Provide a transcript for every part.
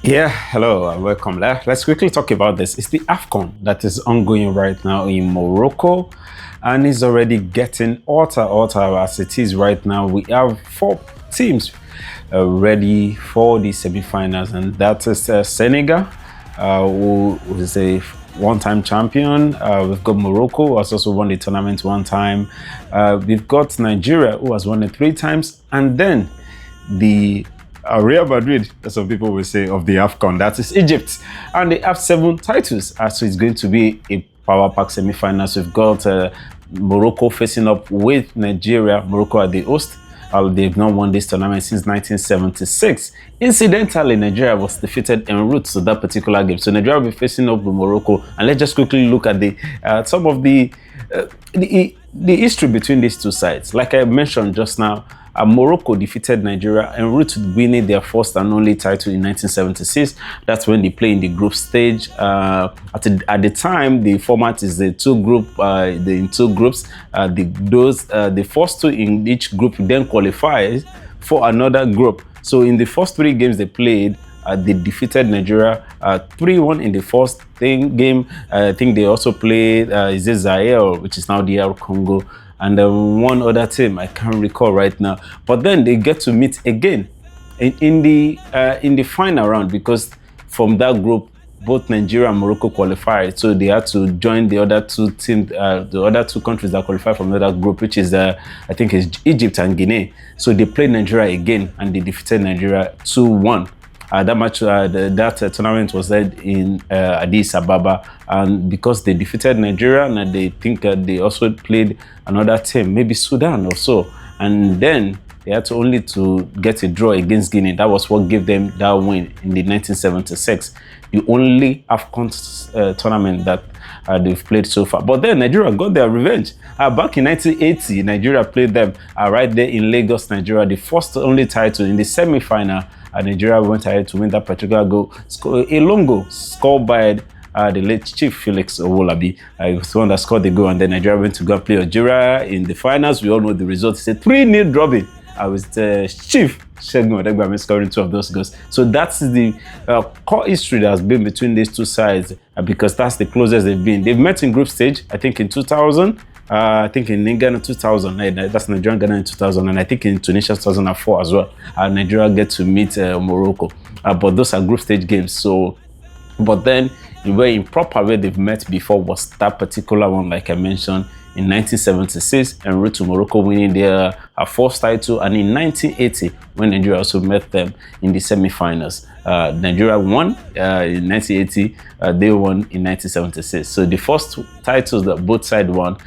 Yeah, hello and welcome. Let's quickly talk about this. It's the AFCON that is ongoing right now in Morocco, and is already getting hotter as it is right now. We have four teams ready for the semi-finals, and that is Senegal, who is a one-time champion. We've got Morocco, who has also won the tournament one time. We've got Nigeria, who has won it 3 times, and then the Real Madrid, as some people will say, of the AFCON, that is Egypt. And they have 7 titles. So it's going to be a power pack semi-finals. We've got Morocco facing up with Nigeria. Morocco are the host. They've not won this tournament since 1976. Incidentally, Nigeria was defeated en route to that particular game. So Nigeria will be facing up with Morocco. And let's just quickly look at some of the history between these two sides. Like I mentioned just now, Morocco defeated Nigeria en route to winning their first and only title in 1976. That's when they play in the group stage. At the time, the format is in two groups. The first two in each group then qualify for another group. So in the first 3 games they played, they defeated Nigeria 3-1 in the first game. I think they also played Zaire, which is now DR Congo, and one other team I can't recall right now. But then they get to meet again in the final round, because from that group both Nigeria and Morocco qualified, so they had to join the other two teams, the other two countries that qualified from that group, which is I think is Egypt and Guinea. So they played Nigeria again and they defeated Nigeria 2-1. That match, that tournament was held in Addis Ababa, and because they defeated Nigeria, and they think they also played another team, maybe Sudan or so, and then they had to only to get a draw against Guinea. That was what gave them that win in the 1976, the only AFCON tournament that they've played so far. But then Nigeria got their revenge. Back in 1980, Nigeria played them right there in Lagos, Nigeria, the first only title in the semi-final. Nigeria went ahead to win that particular goal. A long goal scored by the late Chief Felix Owolabi. He was the one that scored the goal, and then Nigeria went to go and play Algeria in the finals. We all know the result. It's a 3-0 drubbing with Chief Segun Odegbami scoring 2 of those goals. So that's the core history that has been between these two sides, because that's the closest they've been. They've met in group stage, I think in 2000. I think in Ghana 2000, that's Nigeria Ghana in 2000, and I think in Tunisia 2004 as well. Nigeria get to meet Morocco, but those are group stage games. So, but then the way in proper way they've met before was that particular one, like I mentioned, in 1976, en route to Morocco winning their first title, and in 1980 when Nigeria also met them in the semi-finals. Nigeria won in 1980, they won in 1976. So the first titles that both sides won,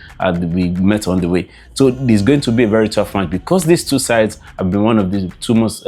we met on the way. So it's going to be a very tough match, because these two sides have been one of the two most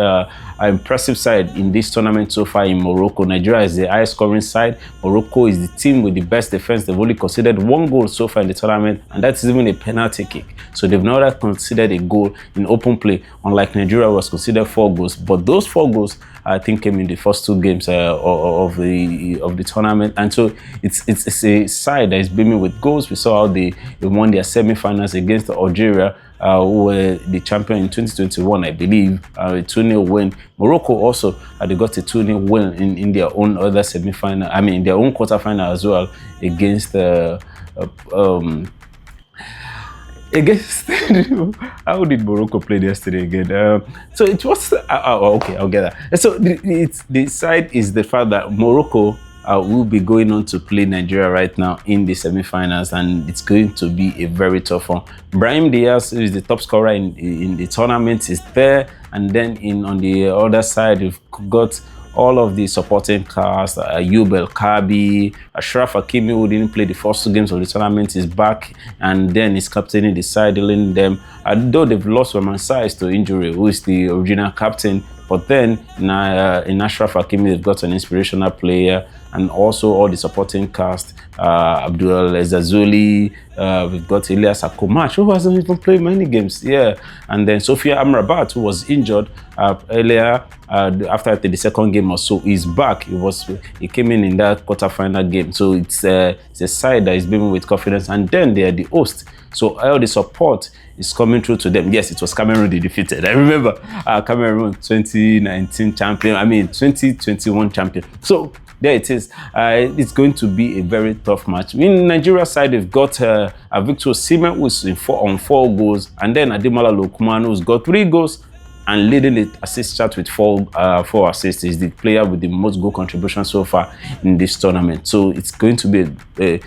impressive sides in this tournament so far in Morocco. Nigeria is the highest scoring side. Morocco is the team with the best defense. They've only considered 1 goal so far in the tournament, and that is even a penalty kick. So they've not considered a goal in open play, unlike Nigeria was considered 4 goals. But those 4 goals, I think, came in the first 2 games of the tournament, and so it's a side that is beaming with goals. We saw how they won their semi-finals against Algeria, who were the champion in 2021, I believe, a 2-0 win. Morocco also they got a 2-0 win in their own other semi-final. I mean, their own quarter-final as well against how did Morocco play yesterday again? So it was okay, I'll get that. So the side is the fact that Morocco will be going on to play Nigeria right now in the semi-finals, and it's going to be a very tough one. Brahim Diaz, who is the top scorer in the tournament, is there, and then on the other side you've got all of the supporting cast. Ayub El Kabi, Ashraf Hakimi, who didn't play the first 2 games of the tournament, is back, and then is captaining the side, leading them. Though they've lost Roman Saiz to injury, who is the original captain, but then in Ashraf Hakimi, they've got an inspirational player, and also all the supporting cast. Abdul Zazuli, we've got Elias Akomach, who hasn't even played many games, and then Sophia Amrabat, who was injured, earlier after the second game or so. He's back. He came in that quarterfinal game. So it's a side that is beaming with confidence, and then they are the host. So all the support is coming through to them. Yes, it was Cameroon they defeated. I remember Cameroon 2019 champion. 2021 champion. So there it is. It's going to be a very tough match. In Nigeria side, they've got a Victor Osimhen, who's on 4 goals, and then Ademola Lookman, who's got 3 goals and leading the assist chart with 4 assists. Is the player with the most goal contribution so far in this tournament. So it's going to be a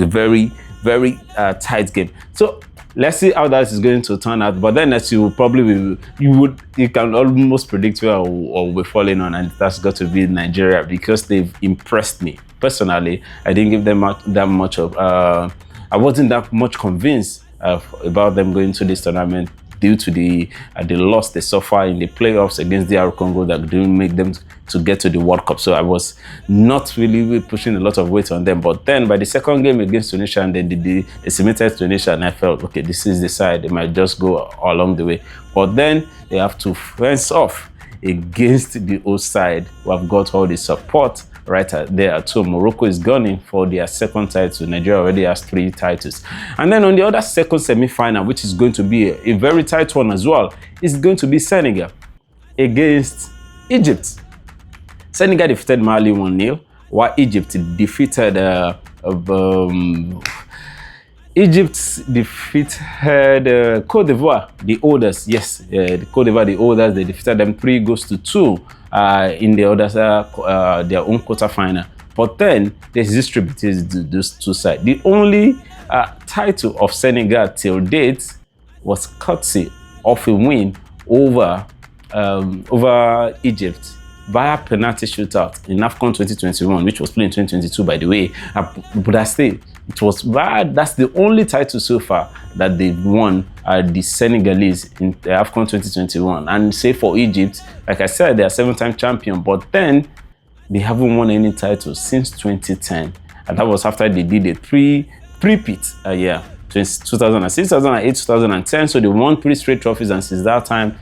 very, very tight game. So let's see how that is going to turn out. But then, as you probably you can almost predict where I will be falling on, and that's got to be Nigeria, because they've impressed me personally. I didn't give them that much of. I wasn't that much convinced about them going to this tournament due to the loss they suffer in the playoffs against the Congo that didn't make them to get to the World Cup. So I was not really pushing a lot of weight on them. But then by the second game against Tunisia, and then they submitted Tunisia, and I felt, okay, this is the side. They might just go along the way. But then they have to fence off against the host side, who have got all the support right there. So Morocco is gunning for their second title. Nigeria already has 3 titles. And then on the other second semi-final, which is going to be a very tight one as well, is going to be Senegal against Egypt. Senegal defeated Mali 1-0, while Egypt defeated Cote d'Ivoire, the oldest. Yes, the Cote d'Ivoire, the oldest. They defeated them 3-2 in the others, their own quarterfinal. But then there's history between those two sides. The only title of Senegal till date was courtesy of a win over Egypt via penalty shootout in AFCON 2021, which was played in 2022, by the way. But I say it was bad. That's the only title so far that they've won, the Senegalese in the AFCON 2021. And say for Egypt, like I said, they are 7-time champion, but then they haven't won any titles since 2010, and that was after they did a three-peat 2006, 2008, 2010. So they won 3 straight trophies, and since that time,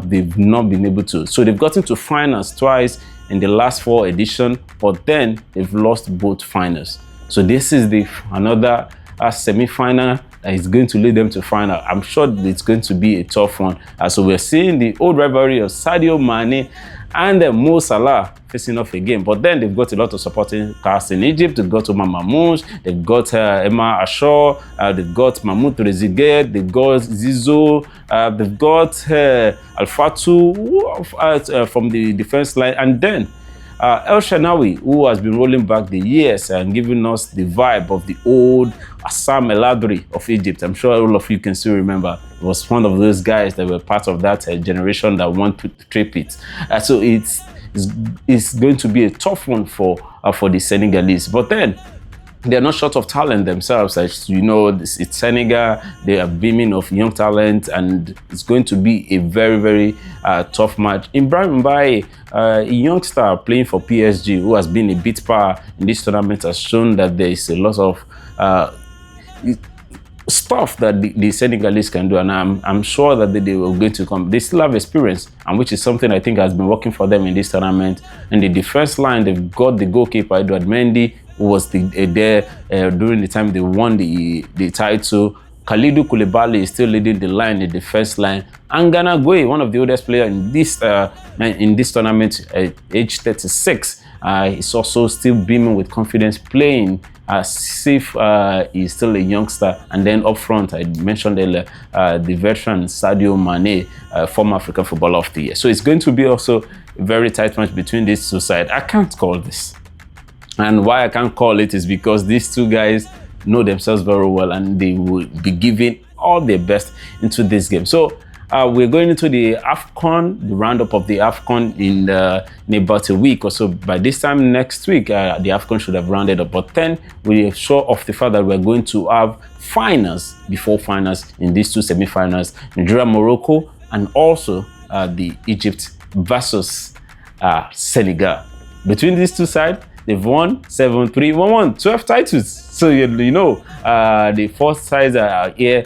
they've not been able to. So they've gotten to finals twice in the last 4 editions, but then they've lost both finals. So this is another semi-final that is going to lead them to final. I'm sure it's going to be a tough one. So we're seeing the old rivalry of Sadio Mane and Mo Salah facing off again. But then they've got a lot of supporting cast in Egypt. They've got Omar Mamouche, they've got Emma Ashore, they've got Mahmoud Trezeguet, they've got Zizou, they've got Al Fatou from the defense line, and then El Shanawi, who has been rolling back the years and giving us the vibe of the old Assam Eladri of Egypt. I'm sure all of you can still remember. He was one of those guys that were part of that generation that won 3-peats. So it's going to be a tough one for the Senegalese. But then they're not short of talent themselves. As you know, it's Senegal. They are beaming of young talent, and it's going to be a very, very tough match. Ibrahim Mbaye, a youngster playing for PSG, who has been a bit power in this tournament, has shown that there is a lot of stuff that the Senegalese can do, and I'm sure that they will going to come. They still have experience, and which is something I think has been working for them in this tournament. In the defense line, they've got the goalkeeper Edouard Mendy, who was there during the time they won the title. Kalidou Koulibaly is still leading the line, the defense line. And Gana Gueye, one of the oldest players in this tournament, age 36, is also still beaming with confidence, playing as if he's still a youngster. And then up front, I mentioned earlier, the veteran Sadio Mane, former African Footballer of the Year. So it's going to be also a very tight match between these two sides. I can't call this. And why I can't call it is because these two guys know themselves very well, and they will be giving all their best into this game. So we're going into the AFCON, the roundup of the AFCON in about a week or so. By this time next week, the AFCON should have rounded up. But then we are sure of the fact that we're going to have finals before finals in these 2 semi-finals, Nigeria, Morocco, and also the Egypt versus Senegal. Between these two sides, they've won 7-3, 1-1, 12 titles. So you know, the 4th sides are here,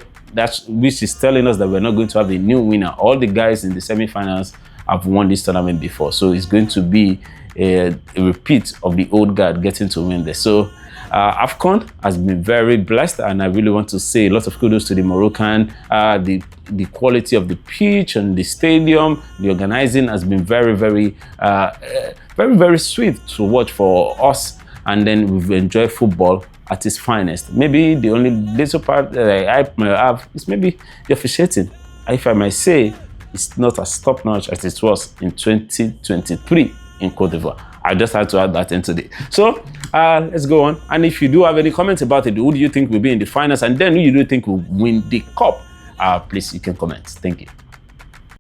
which is telling us that we're not going to have a new winner. All the guys in the semi-finals have won this tournament before. So it's going to be a repeat of the old guard getting to win this. So AFCON has been very blessed, and I really want to say a lot of kudos to the Moroccan. The quality of the pitch and the stadium, the organizing has been very, very sweet to watch for us. And then we've enjoyed football at its finest. Maybe the only little part that I might have is maybe the officiating. If I might say, it's not as top-notch as it was in 2023 in Cote d'Ivoire. I just had to add that in today. So let's go on. And if you do have any comments about it, who do you think will be in the finals? And then who do you think will win the cup? Please, you can comment. Thank you.